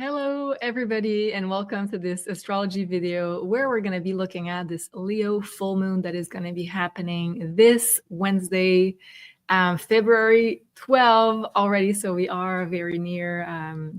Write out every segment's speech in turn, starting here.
Hello, everybody, and welcome to this astrology video where we're going to be looking at this Leo full moon that is going to be happening this Wednesday, February 12 already. So we are very near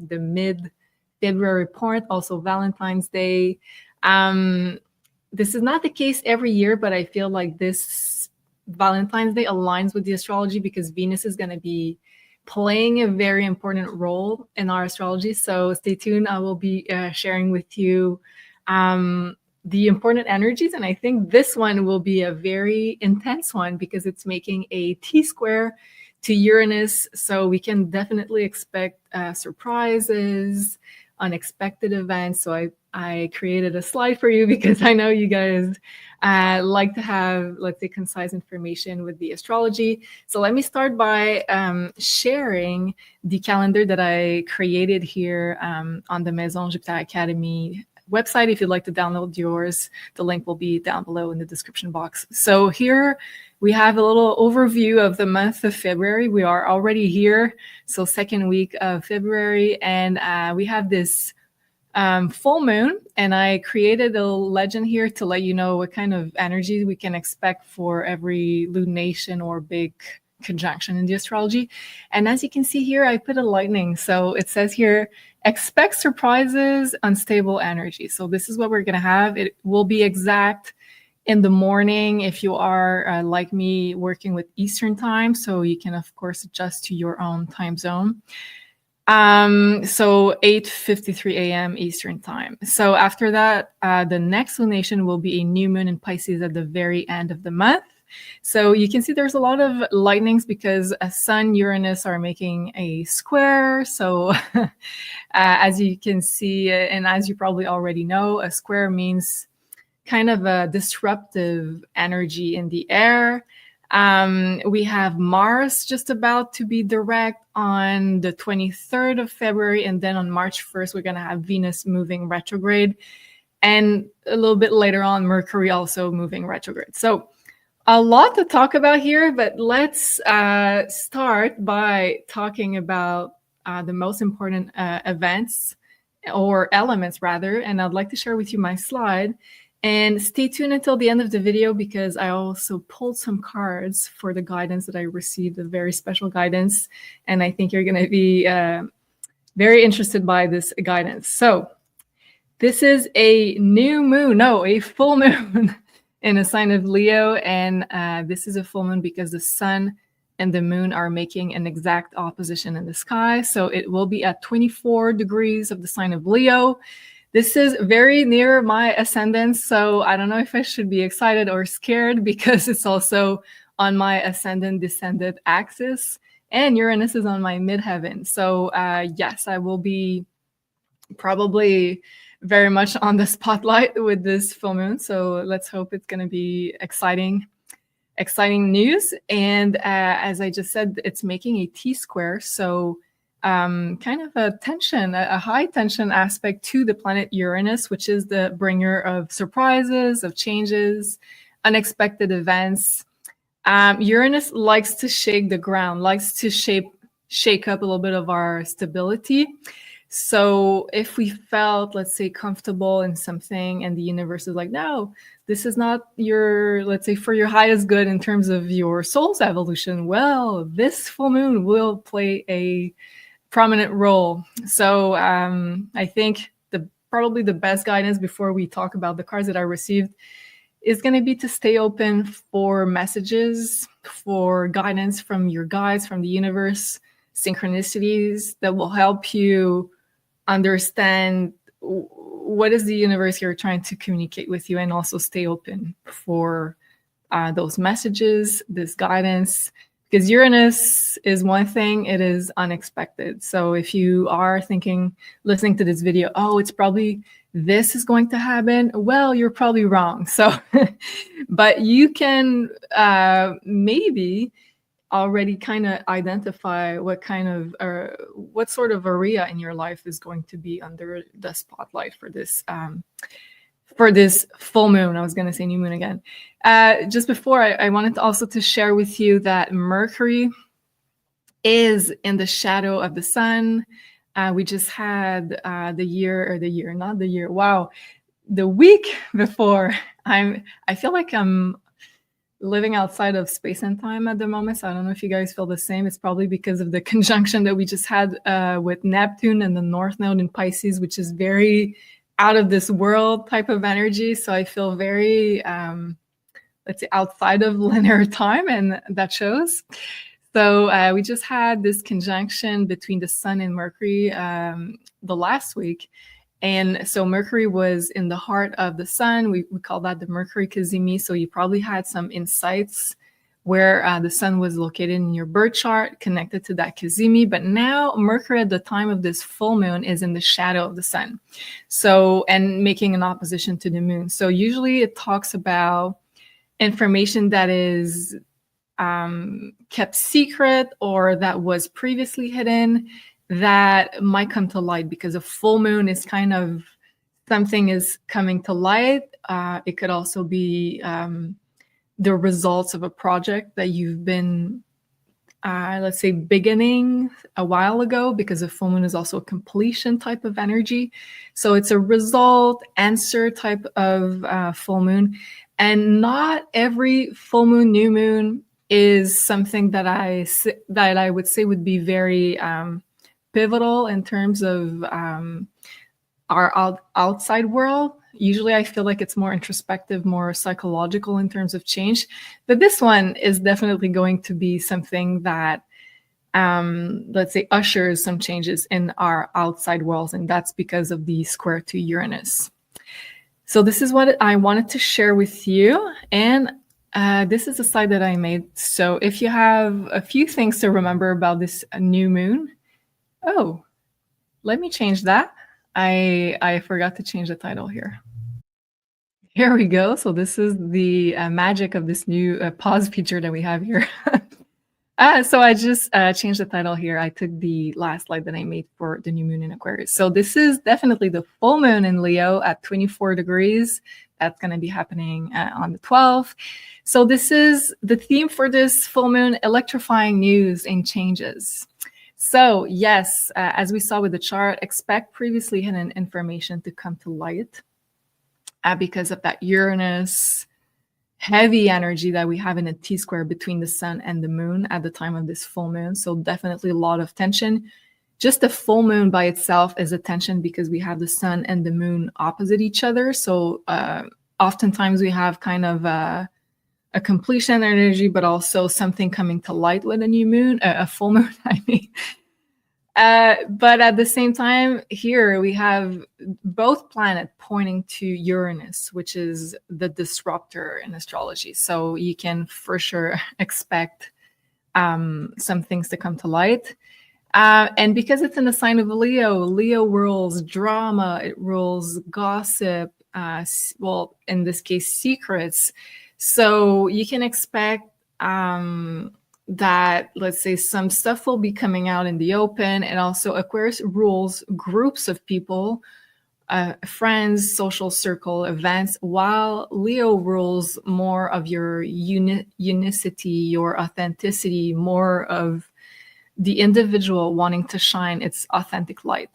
the mid-February point, also Valentine's Day. This is not the case every year, but I feel like this Valentine's Day aligns with the astrology because Venus is going to be playing a very important role in our astrology. So stay tuned. I will be sharing with you the important energies. And I think this one will be a very intense one because it's making a T-square to Uranus. So we can definitely expect surprises, unexpected events. So I created a slide for you because I know you guys like to have, let's say, concise information with the astrology. So let me start by sharing the calendar that I created here on the Maison Jupiter Academy website. If you'd like to download yours, the link will be down below in the description box. So here we have a little overview of the month of February. We are already here. So second week of February, and we have this full moon, and I created a legend here to let you know what kind of energy we can expect for every lunation or big conjunction in the astrology. And as you can see here, I put a lightning. So it says here, expect surprises, unstable energy. So this is what we're going to have. It will be exact in the morning if you are like me, working with Eastern time. So you can, of course, adjust to your own time zone. So 8:53 a.m. Eastern time. So after that, the next lunation will be a new moon in Pisces at the very end of the month. So you can see there's a lot of lightnings because Sun, Uranus are making a square. So as you can see, and as you probably already know, a square means kind of a disruptive energy in the air. We have Mars just about to be direct on the 23rd of February. And then on March 1st, we're going to have Venus moving retrograde. And a little bit later on, Mercury also moving retrograde. So a lot to talk about here, but let's start by talking about the most important events or elements rather. And I'd like to share with you my slide. And stay tuned until the end of the video because I also pulled some cards for the guidance that I received, a very special guidance. And I think you're going to be very interested by this guidance. So this is a new moon, no, a full moon in a sign of Leo. And this is a full moon because the sun and the moon are making an exact opposition in the sky. So it will be at 24 degrees of the sign of Leo. This is very near my ascendant, so I don't know if I should be excited or scared because it's also on my ascendant-descendant axis, and Uranus is on my midheaven. So yes, I will be probably very much on the spotlight with this full moon. So let's hope it's going to be exciting news. And as I just said, it's making a T-square, so kind of a tension, a high tension aspect to the planet Uranus, which is the bringer of surprises, of changes, unexpected events. Uranus likes to shake the ground, likes to shake up a little bit of our stability. So if we felt, let's say, comfortable in something and the universe is like, no, this is not your, let's say, for your highest good in terms of your soul's evolution, well, this full moon will play a prominent role. So I think probably the best guidance before we talk about the cards that I received is going to be to stay open for messages, for guidance from your guides, from the universe, synchronicities that will help you understand what is the universe here trying to communicate with you, and also stay open for those messages, this guidance. Because Uranus is one thing, it is unexpected. So if you are thinking, listening to this video, oh, it's probably this is going to happen, well, you're probably wrong. So, but you can maybe already kind of identify what kind of, what sort of area in your life is going to be under the spotlight for this full moon. I was going to say new moon again. Just before, I wanted also to share with you that Mercury is in the shadow of the sun. We just had the week before. I feel like I'm living outside of space and time at the moment, so I don't know if you guys feel the same. It's probably because of the conjunction that we just had with Neptune and the North Node in Pisces, which is very out of this world type of energy. So I feel very, let's say, outside of linear time, and that shows. So we just had this conjunction between the Sun and Mercury the last week. And so Mercury was in the heart of the Sun. We call that the Mercury cazimi. So you probably had some insights where the Sun was located in your birth chart connected to that cazimi. But now Mercury at the time of this full moon is in the shadow of the Sun. So, and making an opposition to the moon. So usually it talks about information that is kept secret or that was previously hidden that might come to light, because a full moon is kind of something is coming to light. It could also be the results of a project that you've been, let's say, beginning a while ago, because a full moon is also a completion type of energy. So it's a result, answer type of full moon. And not every full moon, new moon is something that I would say would be very pivotal in terms of our outside world. Usually I feel like it's more introspective, more psychological in terms of change. But this one is definitely going to be something that, let's say, ushers some changes in our outside worlds. And that's because of the square to Uranus. So this is what I wanted to share with you. And this is a slide that I made. So if you have a few things to remember about this new moon, oh, let me change that. I forgot to change the title here. Here we go. So this is the magic of this new pause feature that we have here. So I just changed the title here. I took the last slide that I made for the new moon in Aquarius. So this is definitely the full moon in Leo at 24 degrees. That's going to be happening on the 12th. So this is the theme for this full moon: electrifying news and changes. So yes, as we saw with the chart, expect previously hidden information to come to light because of that Uranus heavy energy that we have in a T-square between the Sun and the Moon at the time of this full moon. So definitely a lot of tension. Just the full moon by itself is a tension because we have the Sun and the Moon opposite each other. So oftentimes we have kind of a completion energy, but also something coming to light with a new moon, a full moon, I mean. But at the same time, here we have both planets pointing to Uranus, which is the disruptor in astrology. So you can for sure expect some things to come to light. And because it's in the sign of Leo, Leo rules drama, it rules gossip, well, in this case, secrets. So you can expect that, let's say, some stuff will be coming out in the open. And also Aquarius rules groups of people, friends, social circle, events, while Leo rules more of your unicity, your authenticity, more of the individual wanting to shine its authentic light.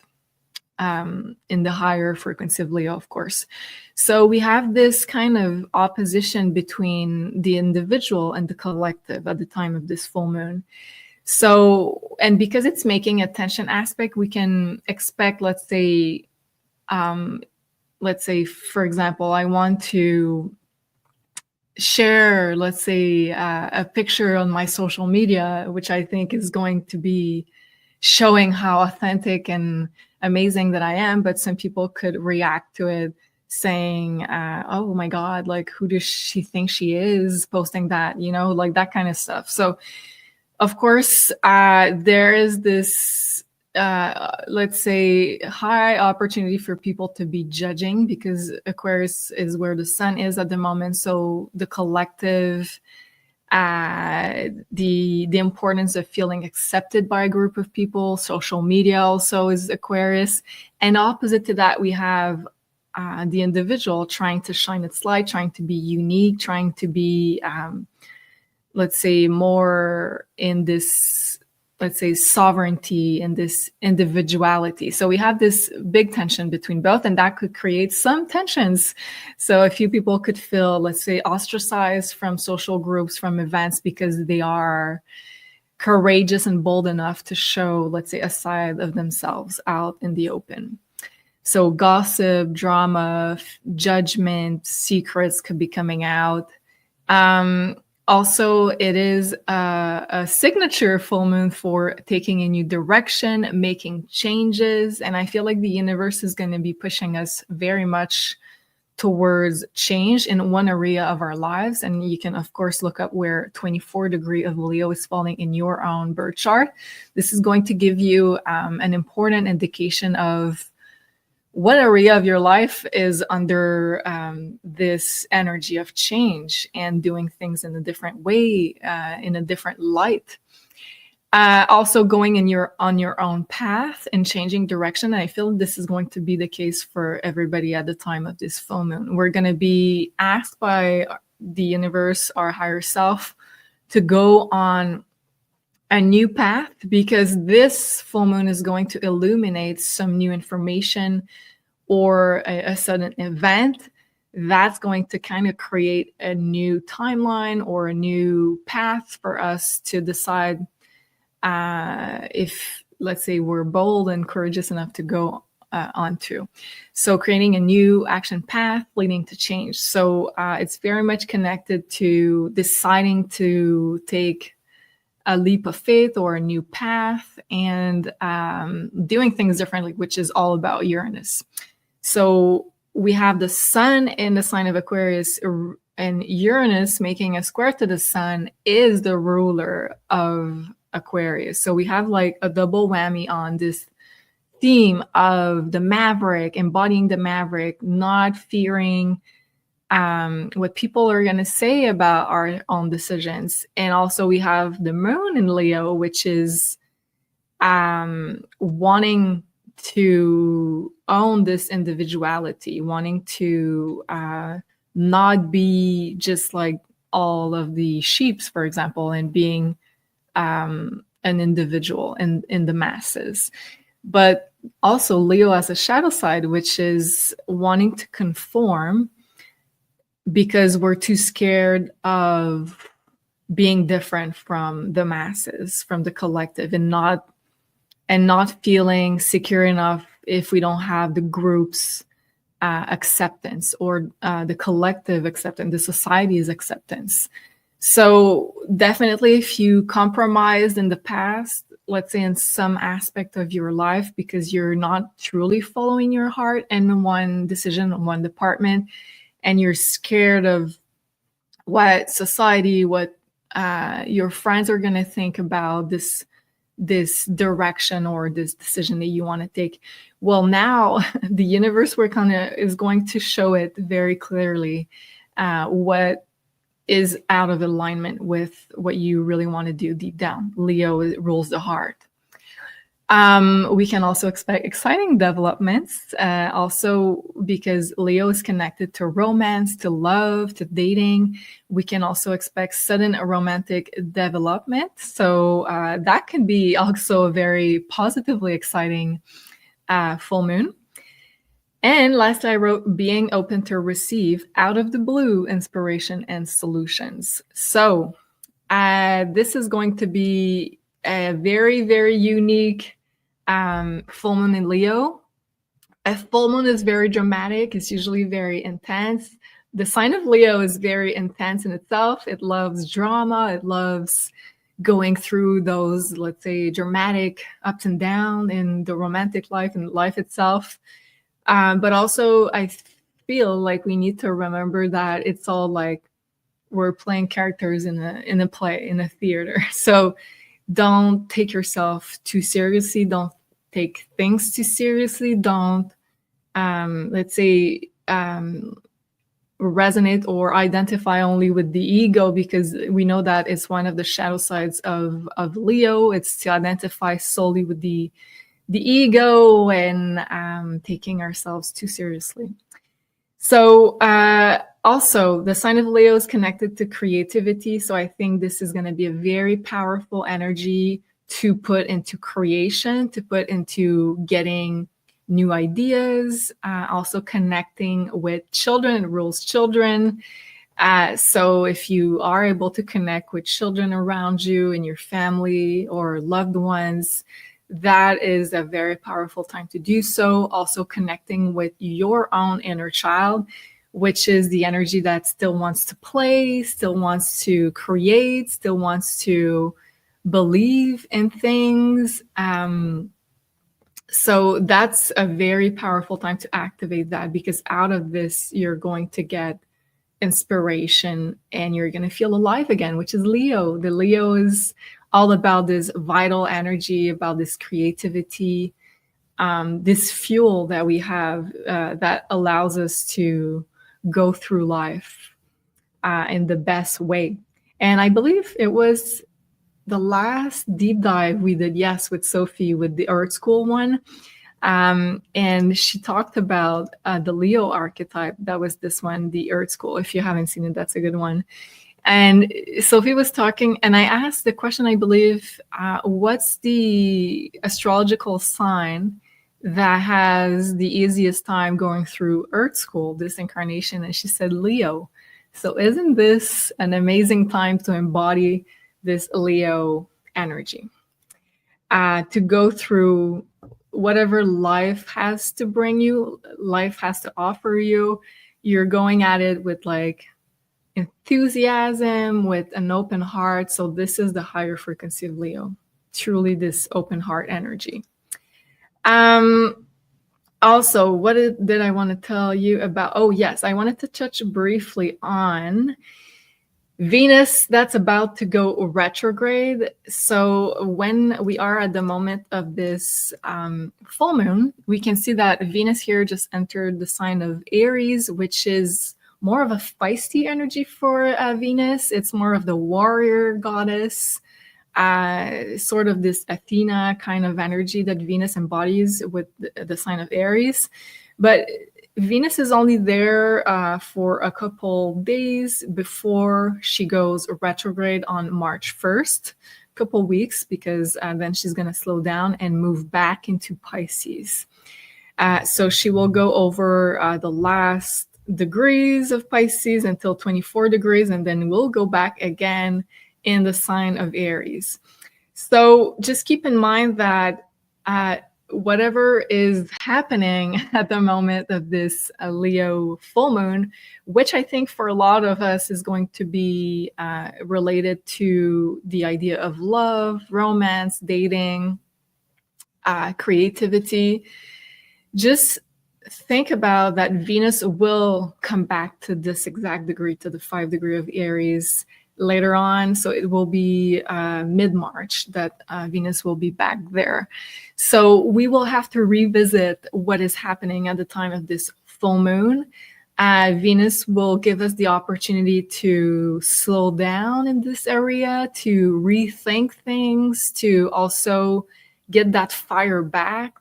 In the higher frequency of Leo, of course. So we have this kind of opposition between the individual and the collective at the time of this full moon. So, and because it's making a tension aspect, we can expect, let's say, for example, I want to share, let's say, a picture on my social media, which I think is going to be showing how authentic and amazing that I am, but some people could react to it saying, oh my God, like, who does she think she is posting that, you know, like that kind of stuff. So of course, there is this, let's say, high opportunity for people to be judging, because Aquarius is where the Sun is at the moment. So the collective, the importance of feeling accepted by a group of people. Social media also is Aquarius. And opposite to that, we have the individual trying to shine its light, trying to be unique, trying to be, let's say, more in this let's say, sovereignty and this individuality. So we have this big tension between both, and that could create some tensions. So a few people could feel, let's say, ostracized from social groups, from events, because they are courageous and bold enough to show, let's say, a side of themselves out in the open. So gossip, drama, judgment, secrets could be coming out. Also, it is a signature full moon for taking a new direction, making changes. And I feel like the universe is going to be pushing us very much towards change in one area of our lives. And you can, of course, look up where 24 degree of Leo is falling in your own birth chart. This is going to give you an important indication of what area of your life is under this energy of change and doing things in a different way, in a different light. Also going on your own path and changing direction. And I feel this is going to be the case for everybody at the time of this full moon. We're going to be asked by the universe, our higher self, to go on a new path, because this full moon is going to illuminate some new information or a sudden event that's going to kind of create a new timeline or a new path for us to decide if, let's say, we're bold and courageous enough to go onto. So creating a new action path leading to change. So it's very much connected to deciding to take a leap of faith or a new path and doing things differently, which is all about Uranus. So we have the sun in the sign of Aquarius, and Uranus making a square to the sun is the ruler of Aquarius. So we have like a double whammy on this theme of the Maverick, embodying the Maverick, not fearing what people are going to say about our own decisions. And also we have the moon in Leo, which is wanting to own this individuality, wanting to not be just like all of the sheeps, for example, and being an individual in the masses. But also Leo has a shadow side, which is wanting to conform because we're too scared of being different from the masses, from the collective, and not feeling secure enough if we don't have the group's acceptance or the collective acceptance, the society's acceptance. So definitely if you compromised in the past, let's say in some aspect of your life, because you're not truly following your heart in one decision, in one department, and you're scared of what society, what your friends are going to think about this direction or this decision that you want to take. Well, now the universe is going to show it very clearly what is out of alignment with what you really want to do deep down. Leo rules the heart. We can also expect exciting developments, also because Leo is connected to romance, to love, to dating. We can also expect sudden romantic development. So that can be also a very positively exciting full moon. And lastly, I wrote being open to receive out of the blue inspiration and solutions. So this is going to be a very, very unique full moon in Leo. A full moon is very dramatic. It's usually very intense. The sign of Leo is very intense in itself. It loves drama. It loves going through those, let's say, dramatic ups and downs in the romantic life and life itself. But also, I feel like we need to remember that it's all like we're playing characters in a play, in a theater. So don't take yourself too seriously. Don't take things too seriously. Don't, let's say, resonate or identify only with the ego, because we know that it's one of the shadow sides of Leo. It's to identify solely with the ego and taking ourselves too seriously. So also the sign of Leo is connected to creativity. So I think this is going to be a very powerful energy to put into creation, to put into getting new ideas, also connecting with children. It rules children. So if you are able to connect with children around you in your family or loved ones, that is a very powerful time to do so. Also connecting with your own inner child, which is the energy that still wants to play, still wants to create, still wants to believe in things. So that's a very powerful time to activate that, because out of this, you're going to get inspiration and you're going to feel alive again, which is Leo. The Leo is all about this vital energy, about this creativity, this fuel that we have that allows us to go through life in the best way. And I believe it was the last deep dive we did, yes, with Sophie, with the Earth School one. And she talked about the Leo archetype. That was this one, the Earth School. If you haven't seen it, that's a good one. And Sophie was talking, and I asked the question, I believe, what's the astrological sign that has the easiest time going through Earth School, this incarnation? And she said, Leo. So isn't this an amazing time to embody this Leo energy? To go through whatever life has to bring you, life has to offer you. You're going at it with like enthusiasm, with an open heart. So this is the higher frequency of Leo, truly this open heart energy. Also, what did I want to tell you about? Oh, yes, I wanted to touch briefly on Venus that's about to go retrograde. So when we are at the moment of this full moon, we can see that Venus here just entered the sign of Aries, which is more of a feisty energy for Venus. It's more of the warrior goddess, sort of this Athena kind of energy that Venus embodies with the sign of Aries. But Venus is only there for a couple days before she goes retrograde on March 1st, a couple weeks, because then she's going to slow down and move back into Pisces. So she will go over the last degrees of Pisces until 24 degrees, and then we'll go back again in the sign of Aries. So just keep in mind that whatever is happening at the moment of this Leo full moon, which I think for a lot of us is going to be related to the idea of love, romance, dating, creativity, just think about that Venus will come back to this exact degree, to the 5 degree of Aries later on. So it will be mid-March that Venus will be back there. So we will have to revisit what is happening at the time of this full moon. Venus will give us the opportunity to slow down in this area, to rethink things, to also get that fire back.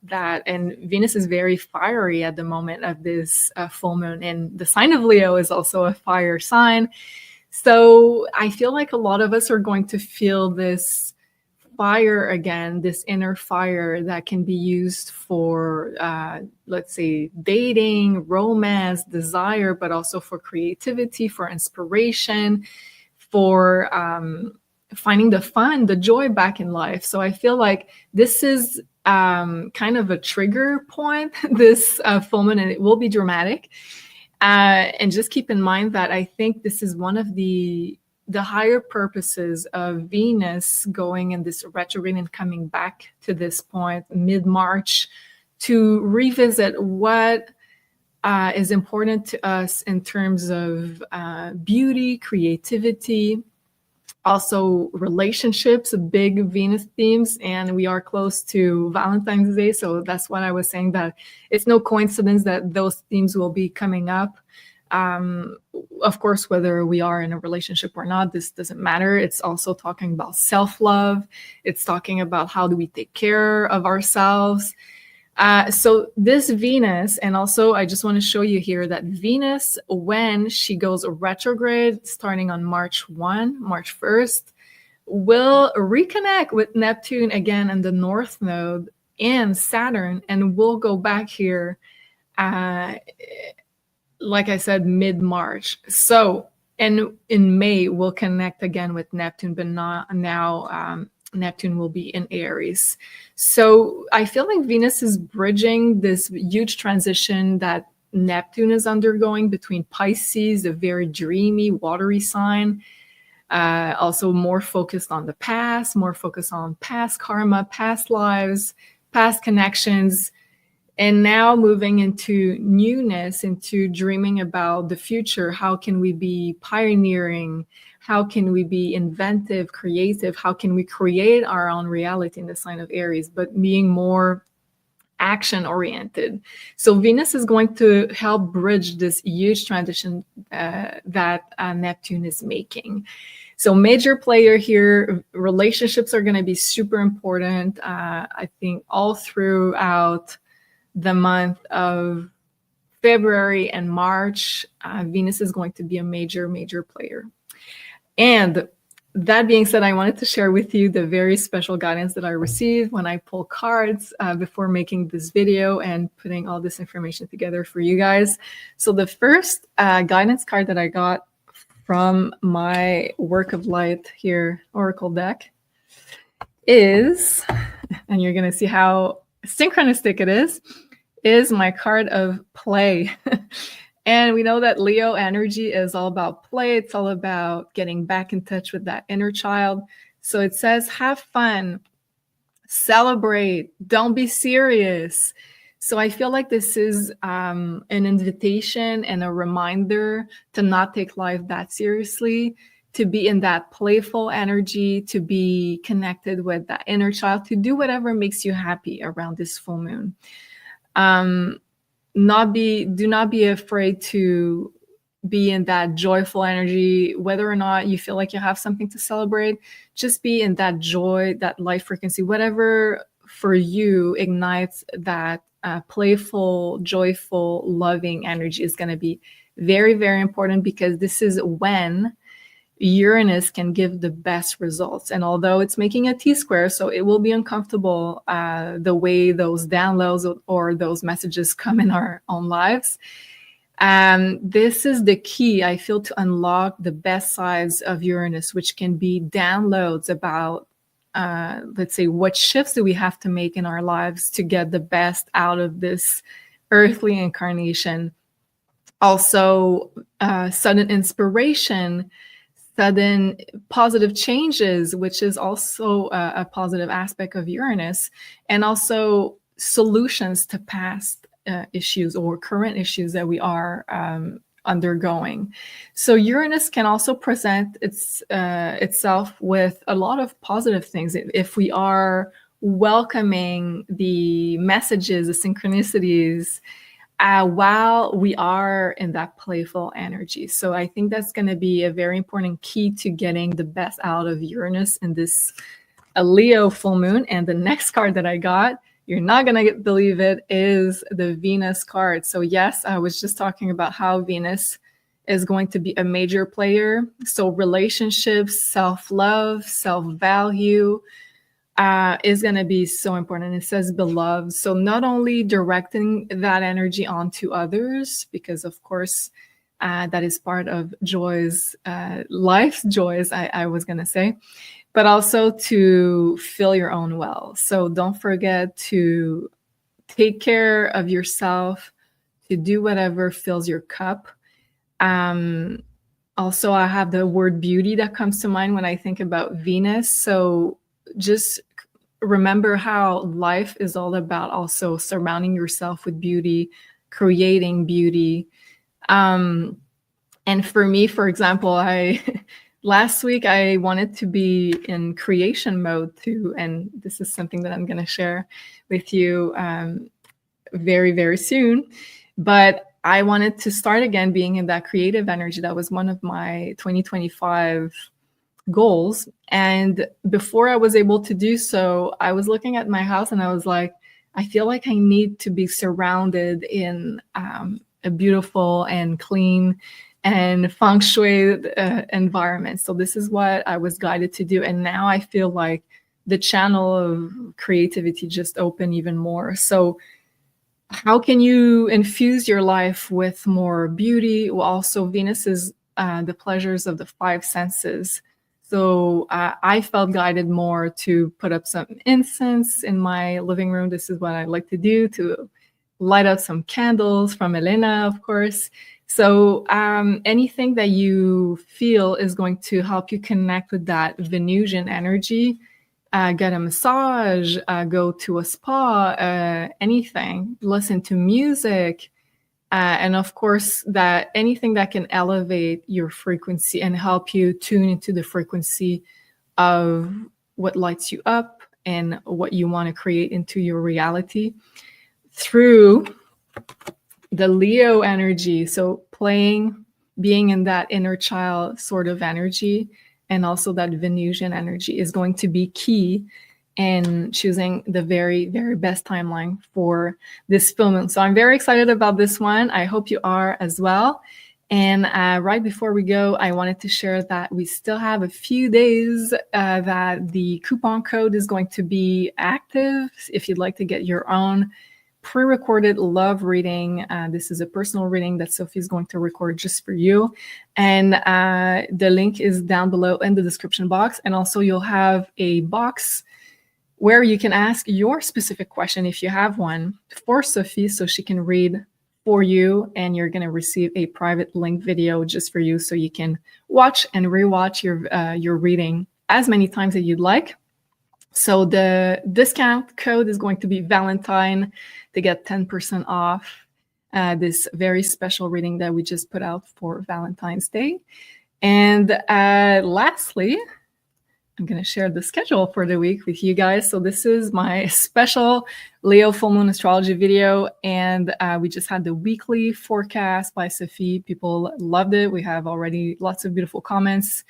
And Venus is very fiery at the moment of this full moon, and the sign of Leo is also a fire sign. So I feel like a lot of us are going to feel this fire again, this inner fire that can be used for, let's say, dating, romance, desire, but also for creativity, for inspiration, for finding the fun, the joy back in life. So I feel like this is kind of a trigger point, this full moon, and it will be dramatic. And just keep in mind that I think this is one of the higher purposes of Venus going in this retrograde and coming back to this point mid-March, to revisit what is important to us in terms of beauty, creativity, also relationships, big Venus themes. And we are close to Valentine's Day. So that's what I was saying, that it's no coincidence that those themes will be coming up. Of course, whether we are in a relationship or not, this doesn't matter. It's also talking about self-love. It's talking about how do we take care of ourselves. So this Venus, and also I just want to show you here that Venus, when she goes retrograde, starting on March 1st, will reconnect with Neptune again in the North Node and Saturn, and we'll go back here, like I said, mid-March. So, and in May, we'll connect again with Neptune, but not now. Neptune will be in Aries. So I feel like Venus is bridging this huge transition that Neptune is undergoing between Pisces, a very dreamy, watery sign, also more focused on the past, more focused on past karma, past lives, past connections, and now moving into newness, into dreaming about the future. How can we be pioneering? How can we be inventive, creative? How can we create our own reality in the sign of Aries, but being more action oriented? So Venus is going to help bridge this huge transition that Neptune is making. So major player here. Relationships are going to be super important. I think all throughout the month of February and March, Venus is going to be a major player. And that being said, I wanted to share with you the very special guidance that I received when I pull cards before making this video and putting all this information together for you guys. So the first guidance card that I got from my Work of Light here Oracle deck is, and you're going to see how synchronistic it is my card of play. And we know that Leo energy is all about play. It's all about getting back in touch with that inner child. So it says, have fun, celebrate, don't be serious. So I feel like this is an invitation and a reminder to not take life that seriously, to be in that playful energy, to be connected with that inner child, to do whatever makes you happy around this full moon. Do not be afraid to be in that joyful energy, whether or not you feel like you have something to celebrate. Just be in that joy, that light frequency, whatever for you ignites that playful, joyful, loving energy is going to be very, very important, because this is when Uranus can give the best results. And although it's making a T-square, so it will be uncomfortable the way those downloads or those messages come in our own lives. This is the key, I feel, to unlock the best sides of Uranus, which can be downloads about, let's say, what shifts do we have to make in our lives to get the best out of this earthly incarnation. Also, sudden inspiration, sudden positive changes, which is also a positive aspect of Uranus, and also solutions to past issues or current issues that we are undergoing. So Uranus can also present itself with a lot of positive things if we are welcoming the messages, the synchronicities, while we are in that playful energy. So I think that's going to be a very important key to getting the best out of Uranus in this Leo full moon. And the next card that I got, you're not going to believe it, is the Venus card. So yes, I was just talking about how Venus is going to be a major player. So relationships, self-love, self-value, is going to be so important. It says beloved. So not only directing that energy onto others, because of course that is part of joys, life's joys, I was going to say, but also to fill your own well. So don't forget to take care of yourself, to do whatever fills your cup. Also, I have the word beauty that comes to mind when I think about Venus. So just remember how life is all about also surrounding yourself with beauty, creating beauty. And for me, for example, last week I wanted to be in creation mode too. And this is something that I'm going to share with you very, very soon. But I wanted to start again being in that creative energy. That was one of my 2025 goals. And before I was able to do so, I was looking at my house and I was like, I feel like I need to be surrounded in a beautiful and clean and feng shui environment. So this is what I was guided to do. And now I feel like the channel of creativity just opened even more. So how can you infuse your life with more beauty? Well, also Venus is the pleasures of the five senses. So I felt guided more to put up some incense in my living room. This is what I like to do, to light up some candles from Elena, of course. So anything that you feel is going to help you connect with that Venusian energy, get a massage, go to a spa, anything, listen to music, and of course that anything that can elevate your frequency and help you tune into the frequency of what lights you up and what you want to create into your reality through the Leo energy. So being in that inner child sort of energy, and also that Venusian energy is going to be key in choosing the very, very best timeline for this full moon. So I'm very excited about this one. I hope you are as well. And right before we go, I wanted to share that we still have a few days that the coupon code is going to be active if you'd like to get your own pre-recorded love reading. This is a personal reading that Sophie is going to record just for you. And the link is down below in the description box. And also you'll have a box where you can ask your specific question, if you have one, for Sophie, so she can read for you. And you're going to receive a private link video just for you, so you can watch and rewatch your reading as many times as you'd like. So the discount code is going to be VALENTINE to get 10% off this very special reading that we just put out for Valentine's Day. And lastly, I'm going to share the schedule for the week with you guys. So this is my special Leo full moon astrology video. And we just had the weekly forecast by Sophie. People loved it. We have already lots of beautiful comments.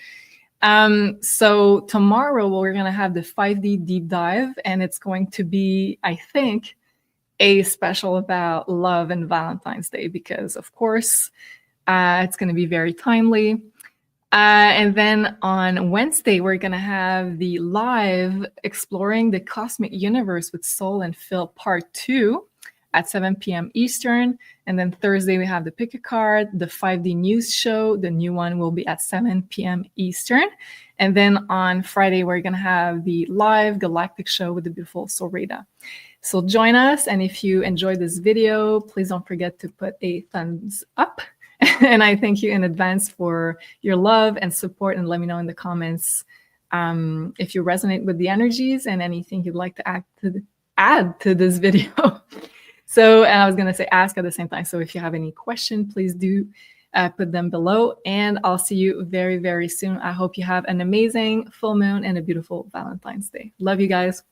So tomorrow we're going to have the 5D deep dive, and it's going to be, I think, a special about love and Valentine's Day, because of course it's going to be very timely. And then on Wednesday, we're going to have the live Exploring the Cosmic Universe with Soul and Phil Part 2 at 7 p.m. Eastern. And then Thursday, we have the Pick a Card, the 5D News Show. The new one will be at 7 p.m. Eastern. And then on Friday, we're going to have the live Galactic Show with the beautiful Solreta. So join us. And if you enjoyed this video, please don't forget to put a thumbs up. And I thank you in advance for your love and support. And let me know in the comments if you resonate with the energies and anything you'd like to add to this video. So, and I was going to say ask at the same time. So if you have any question, please do put them below. And I'll see you very, very soon. I hope you have an amazing full moon and a beautiful Valentine's Day. Love you guys.